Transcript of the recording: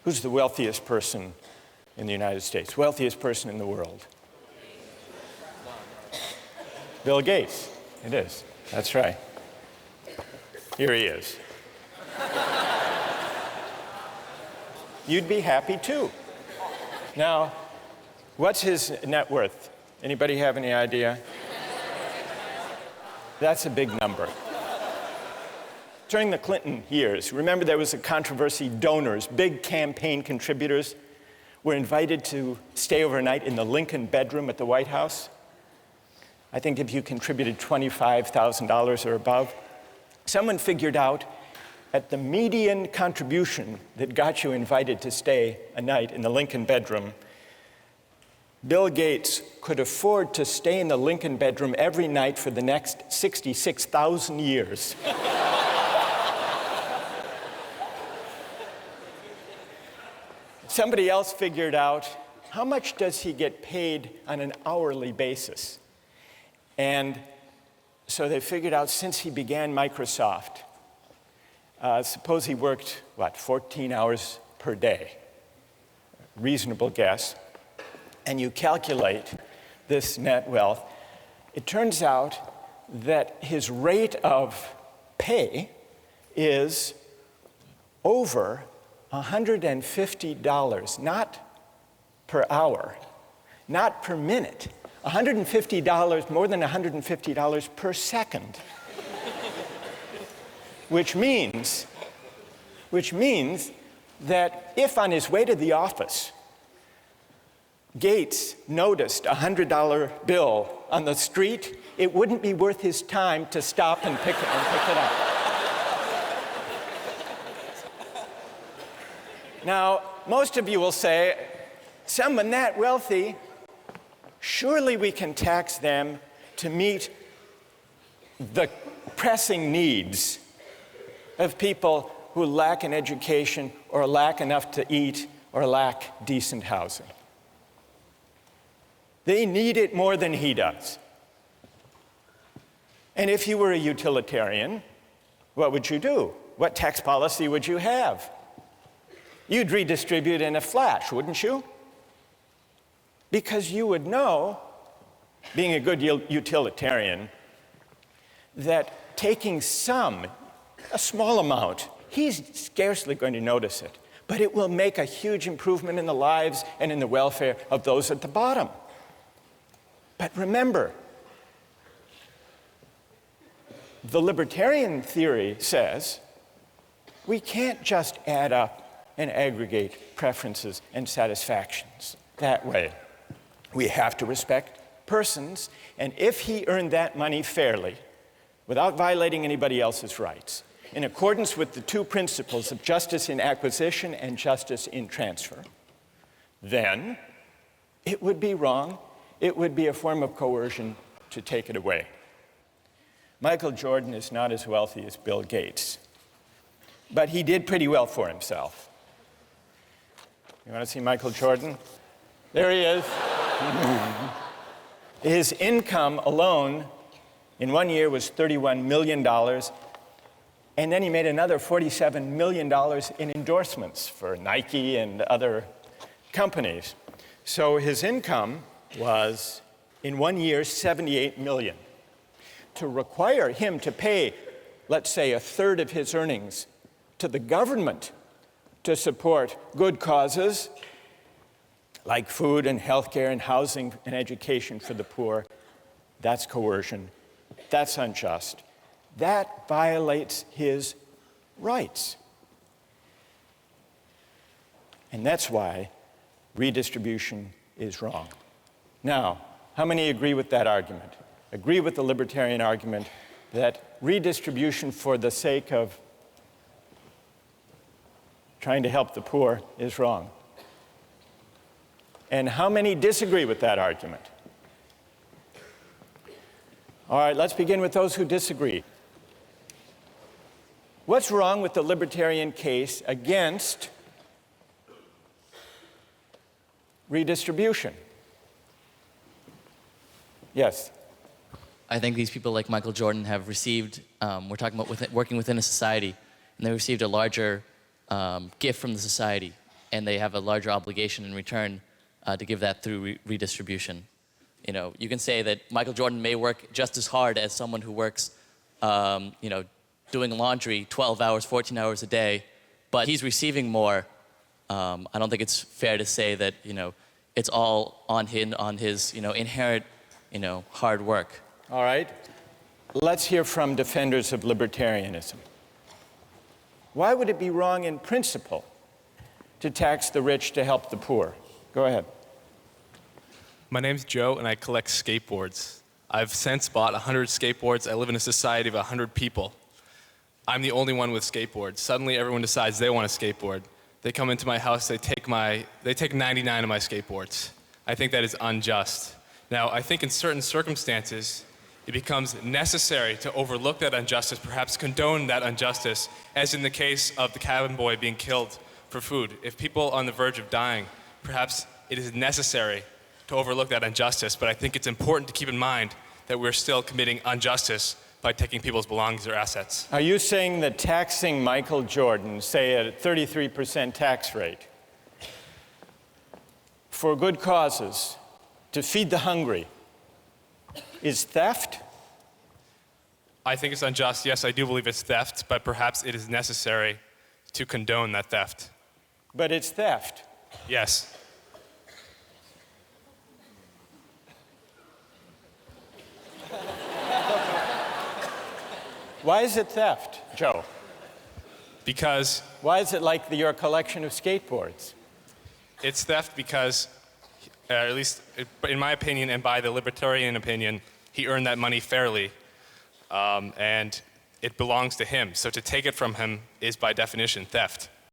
Who's the wealthiest person in the United States? Wealthiest person in the world? Bill Gates. It is. That's right. Here he is. You'd be happy too. Now, what's his net worth? Anybody have any idea? That's a big number. During the Clinton years, remember there was a controversy. Donors, big campaign contributors, were invited to stay overnight in the Lincoln bedroom at the White House. I think if you contributed $25,000 or above, someone figured out at the median contribution that got you invited to stay a night in the Lincoln bedroom, Bill Gates could afford to stay in the Lincoln bedroom every night for the next 66,000 years. Somebody else figured out how much does he get paid on an hourly basis. And so they figured out since he began Microsoft, suppose he worked, 14 hours per day, reasonable guess, and you calculate this net wealth, it turns out that his rate of pay is over $150, not per hour, not per minute, $150, more than $150 per second. Which means that if on his way to the office, Gates noticed a $100 bill on the street, it wouldn't be worth his time to stop and pick it up. Now, most of you will say, someone that wealthy, surely we can tax them to meet the pressing needs of people who lack an education or lack enough to eat or lack decent housing. They need it more than he does. And if you were a utilitarian, what would you do? What tax policy would you have? You'd redistribute in a flash, wouldn't you? Because you would know, being a good utilitarian, that taking a small amount, he's scarcely going to notice it, but it will make a huge improvement in the lives and in the welfare of those at the bottom. But remember, the libertarian theory says we can't just add up and aggregate preferences and satisfactions that way. We have to respect persons, and if he earned that money fairly, without violating anybody else's rights, in accordance with the two principles of justice in acquisition and justice in transfer, then it would be wrong. It would be a form of coercion to take it away. Michael Jordan is not as wealthy as Bill Gates, but he did pretty well for himself. You want to see Michael Jordan? There he is. His income alone in 1 year was $31 million, and then he made another $47 million in endorsements for Nike and other companies. So his income was, in 1 year, $78 million. To require him to pay, let's say, a third of his earnings to the government to support good causes like food and healthcare and housing and education for the poor, that's coercion. That's unjust. That violates his rights. And that's why redistribution is wrong. Now, how many agree with that argument? Agree with the libertarian argument that redistribution for the sake of trying to help the poor is wrong? And how many disagree with that argument? All right, let's begin with those who disagree. What's wrong with the libertarian case against redistribution? Yes. I think these people like Michael Jordan have received, we're talking about working within a society, and they received a larger gift from the society and they have a larger obligation in return to give that through redistribution. You know, you can say that Michael Jordan may work just as hard as someone who works, you know, doing laundry 12 hours, 14 hours a day, but he's receiving more. I don't think it's fair to say that, you know, it's all on his, you know, inherent, you know, hard work. All right. Let's hear from defenders of libertarianism. Why would it be wrong in principle to tax the rich to help the poor? Go ahead. My name's Joe, and I collect skateboards. I've since bought 100 skateboards. I live in a society of 100 people. I'm the only one with skateboards. Suddenly, everyone decides they want a skateboard. They come into my house, they take 99 of my skateboards. I think that is unjust. Now, I think in certain circumstances, it becomes necessary to overlook that injustice, perhaps condone that injustice, as in the case of the cabin boy being killed for food. If people are on the verge of dying, perhaps it is necessary to overlook that injustice, but I think it's important to keep in mind that we're still committing injustice by taking people's belongings or assets. Are you saying that taxing Michael Jordan, say at a 33% tax rate, for good causes, to feed the hungry, is theft? I think it's unjust. Yes, I do believe it's theft, but perhaps it is necessary to condone that theft. But it's theft. Yes. Why is it theft, Joe? Because Why is it like your collection of skateboards? it's theft because, at least in my opinion and by the libertarian opinion, he earned that money fairly, and it belongs to him. So to take it from him is by definition theft.